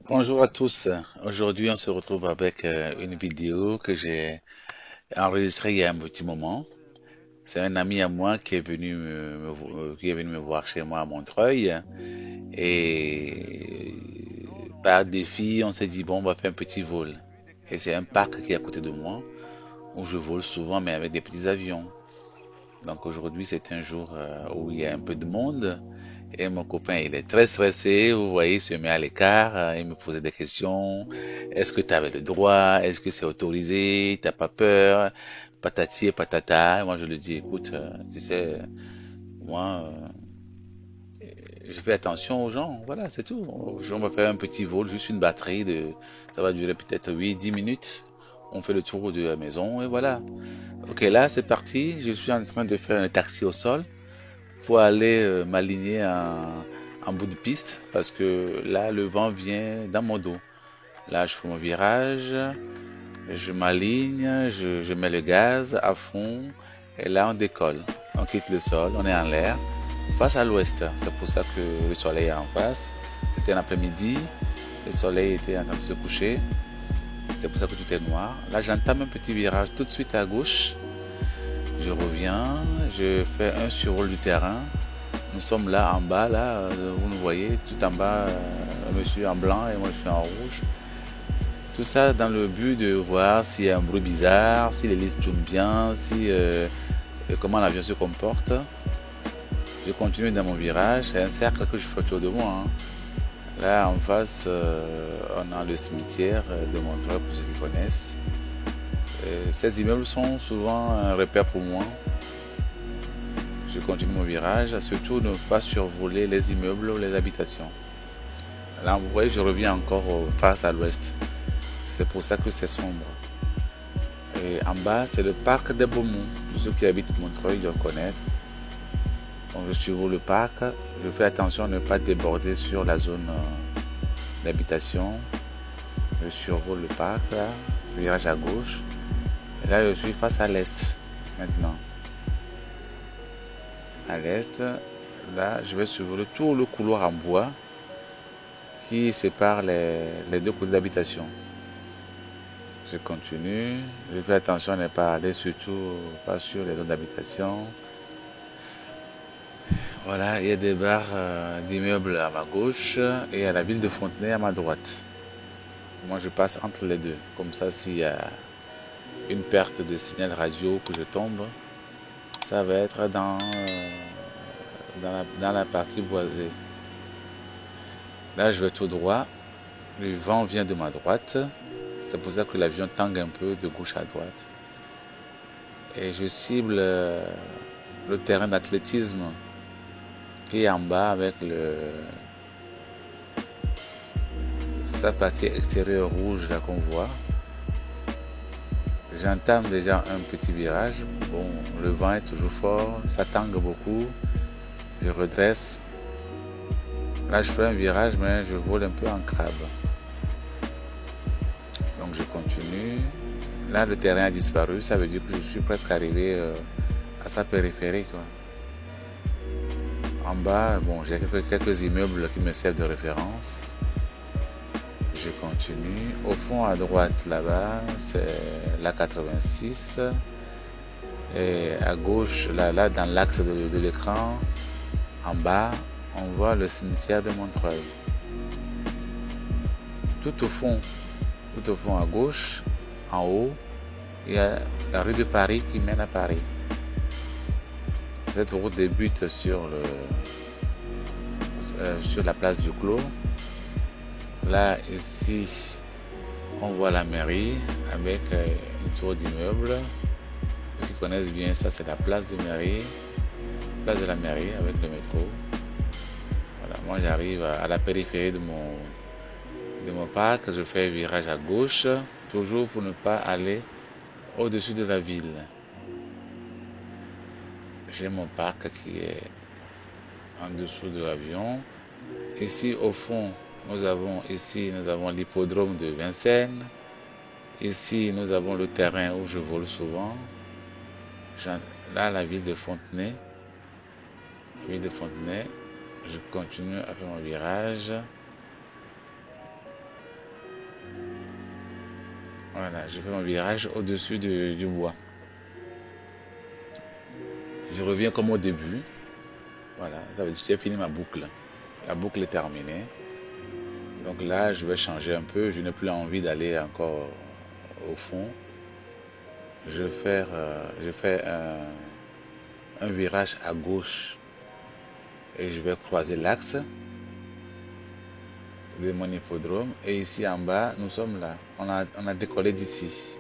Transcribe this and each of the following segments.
Bonjour à tous. Aujourd'hui, on se retrouve avec une vidéo que j'ai enregistrée il y a un petit moment. C'est un ami à moi qui est venu qui est venu me voir chez moi à Montreuil. Et par défi, on s'est dit, bon, on va faire un petit vol. Et c'est un parc qui est à côté de moi, où je vole souvent, mais avec des petits avions. Donc aujourd'hui, c'est un jour où il y a un peu de monde. Et mon copain, il est très stressé, vous voyez, il se met à l'écart, il me posait des questions. Est-ce que tu avais le droit? Est-ce que c'est autorisé? T'as pas peur? Patati et patata. Et moi, je lui dis, écoute, tu sais, moi, je fais attention aux gens, voilà, c'est tout. On va faire un petit vol, juste une batterie ça va durer peut-être 8, 10 minutes. On fait le tour de la maison et voilà. Ok, là, c'est parti. Je suis en train de faire un taxi au sol pour aller m'aligner en bout de piste parce que là, le vent vient dans mon dos. Là, je fais mon virage, je m'aligne, je mets le gaz à fond et là, on décolle. On quitte le sol, on est en l'air, face à l'ouest. C'est pour ça que le soleil est en face. C'était l'après-midi, le soleil était en train de se coucher. C'est pour ça que tout est noir. Là, j'entame un petit virage tout de suite à gauche. Je reviens, je fais un survol du terrain. Nous sommes là en bas, là, vous nous voyez, tout en bas, un monsieur en blanc et moi je suis en rouge. Tout ça dans le but de voir s'il y a un bruit bizarre, si l'hélice tourne bien, si comment l'avion se comporte. Je continue dans mon virage, c'est un cercle que je fais autour de moi, hein. Là en face, on a le cimetière de Montreuil pour ceux qui connaissent. Ces immeubles sont souvent un repère pour moi. Je continue mon virage, surtout ne pas survoler les immeubles ou les habitations. Là, vous voyez, je reviens encore face à l'ouest. C'est pour ça que c'est sombre. Et en bas, c'est le parc des Beaumont. Pour ceux qui habitent Montreuil doivent connaître. Donc, je survole le parc. Je fais attention à ne pas déborder sur la zone d'habitation. Je survole le parc, là. Virage à gauche. Et là, je suis face à l'est, maintenant. À l'est, là, je vais survoler tout le couloir en bois qui sépare les deux côtés d'habitation. Je continue. Je fais attention à ne pas aller surtout pas sur les zones d'habitation. Voilà, il y a des barres d'immeubles à ma gauche et à la ville de Fontenay à ma droite. Moi, je passe entre les deux. Comme ça, s'il y a une perte de signal radio que je tombe, ça va être dans la partie boisée. Là, je vais tout droit. Le vent vient de ma droite. C'est pour ça que l'avion tangue un peu de gauche à droite. Et je cible le terrain d'athlétisme qui est en bas avec sa partie extérieure rouge là qu'on voit. J'entame déjà un petit virage. Bon, le vent est toujours fort, ça tangue beaucoup. Je redresse. Là, je fais un virage, mais je vole un peu en crabe. Donc, je continue. Là, le terrain a disparu. Ça veut dire que je suis presque arrivé à sa périphérie, quoi. En bas, bon, j'ai quelques immeubles qui me servent de référence. Je continue. Au fond, à droite, là-bas, c'est la 86. Et à gauche, là dans l'axe de l'écran, en bas, on voit le cimetière de Montreuil. Tout au fond, tout au fond à gauche, en haut, il y a la rue de Paris qui mène à Paris. Cette route débute sur la place du Clos. Là, ici, on voit la mairie avec une tour d'immeuble. Ceux qui connaissent bien ça, c'est la place de mairie, place de la mairie avec le métro. Voilà, moi j'arrive à la périphérie de mon parc, je fais un virage à gauche, toujours pour ne pas aller au-dessus de la ville. J'ai mon parc qui est en dessous de l'avion. Ici au fond, nous avons l'hippodrome de Vincennes. Ici, nous avons le terrain où je vole souvent. Là, la ville de Fontenay. Ville de Fontenay. Je continue à faire mon virage. Voilà, je fais mon virage au-dessus du bois. Je reviens comme au début. Voilà, ça veut dire que j'ai fini ma boucle. La boucle est terminée. Donc là, je vais changer un peu. Je n'ai plus envie d'aller encore au fond. Je fais un virage à gauche et je vais croiser l'axe de mon hippodrome. Et ici en bas, nous sommes là. On a décollé d'ici.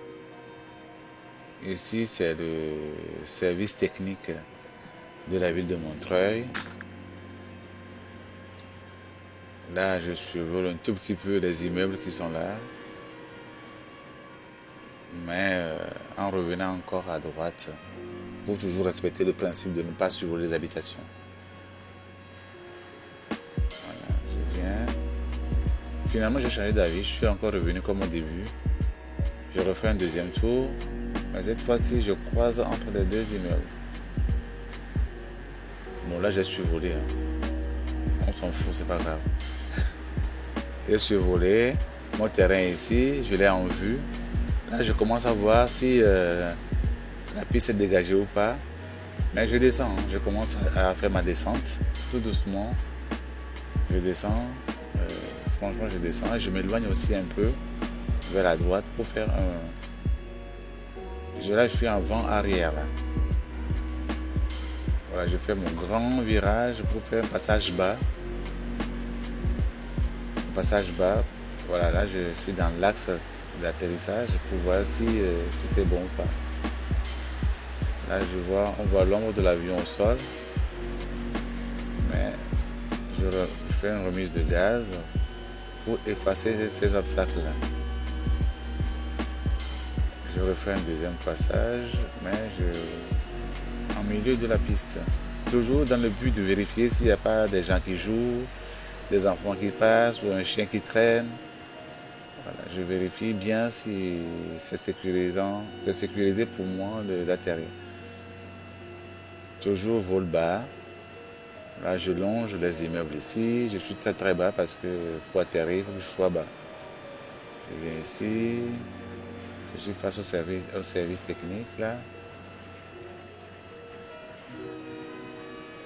Ici, c'est le service technique de la ville de Montreuil. Là, je survole un tout petit peu les immeubles qui sont là. Mais en revenant encore à droite, pour toujours respecter le principe de ne pas survoler les habitations. Voilà, je viens. Finalement, j'ai changé d'avis. Je suis encore revenu comme au début. Je refais un deuxième tour. Mais cette fois-ci, je croise entre les deux immeubles. Bon, là, j'ai survolé. On s'en fout, c'est pas grave. J'ai survolé. Mon terrain ici, je l'ai en vue. Là, je commence à voir si la piste est dégagée ou pas. Mais je descends. Je commence à faire ma descente. Tout doucement. Je descends. Franchement, je descends. Je m'éloigne aussi un peu vers la droite pour faire un... Là, je suis en vent-arrière. Là. Voilà, je fais mon grand virage pour faire un passage bas. Un passage bas. Voilà, là, je suis dans l'axe d'atterrissage pour voir si tout est bon ou pas. Là, on voit l'ombre de l'avion au sol. Mais je fais une remise de gaz pour effacer ces obstacles-là. Je refais un deuxième passage, mais en milieu de la piste. Toujours dans le but de vérifier s'il n'y a pas des gens qui jouent, des enfants qui passent ou un chien qui traîne. Voilà, je vérifie bien si c'est sécurisé pour moi d'atterrir. Toujours vol bas. Là, je longe les immeubles ici. Je suis très très bas parce que pour atterrir, il faut que je sois bas. Je viens ici. Je suis face au service technique là.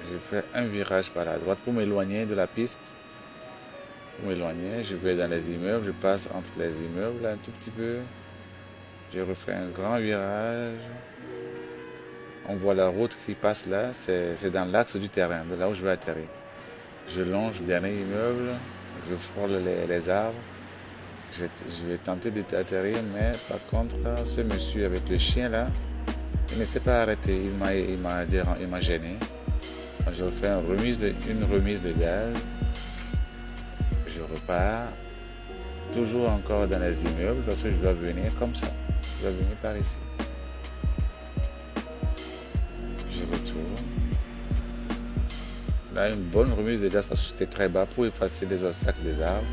Je fais un virage par la droite pour m'éloigner de la piste. Pour m'éloigner, je vais dans les immeubles, je passe entre les immeubles là, un tout petit peu. Je refais un grand virage. On voit la route qui passe là, c'est dans l'axe du terrain, de là où je vais atterrir. Je longe le dernier immeuble, je frôle les arbres. Je vais tenter d'atterrir, mais par contre, ce monsieur avec le chien là, il ne s'est pas arrêté, il m'a gêné. Je refais une remise de gaz. Je repars. Toujours encore dans les immeubles parce que je dois venir comme ça. Je dois venir par ici. Je retourne. Là, une bonne remise de gaz parce que j'étais très bas pour effacer les obstacles des arbres.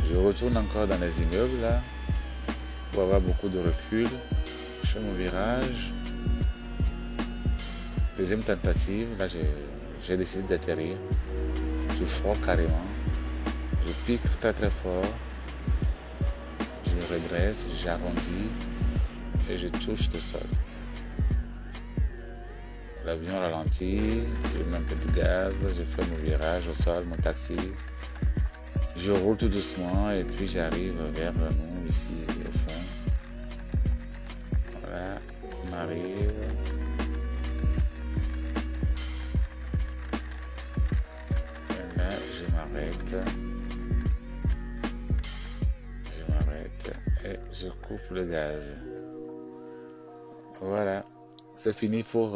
Je retourne encore dans les immeubles là pour avoir beaucoup de recul. Je fais mon virage. Deuxième tentative. Là, j'ai décidé d'atterrir. Je frôle carrément. Je pique très très fort. Je me redresse, j'arrondis et je touche le sol. L'avion ralentit, je mets un peu de gaz, je fais mon virage au sol, mon taxi. Je roule tout doucement et puis j'arrive vers nous ici au fond. Voilà, on arrive. Et là, je m'arrête. Et je coupe le gaz. Voilà, c'est fini pour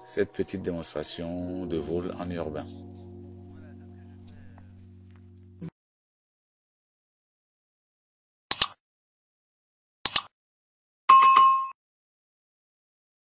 cette petite démonstration de vol en urbain.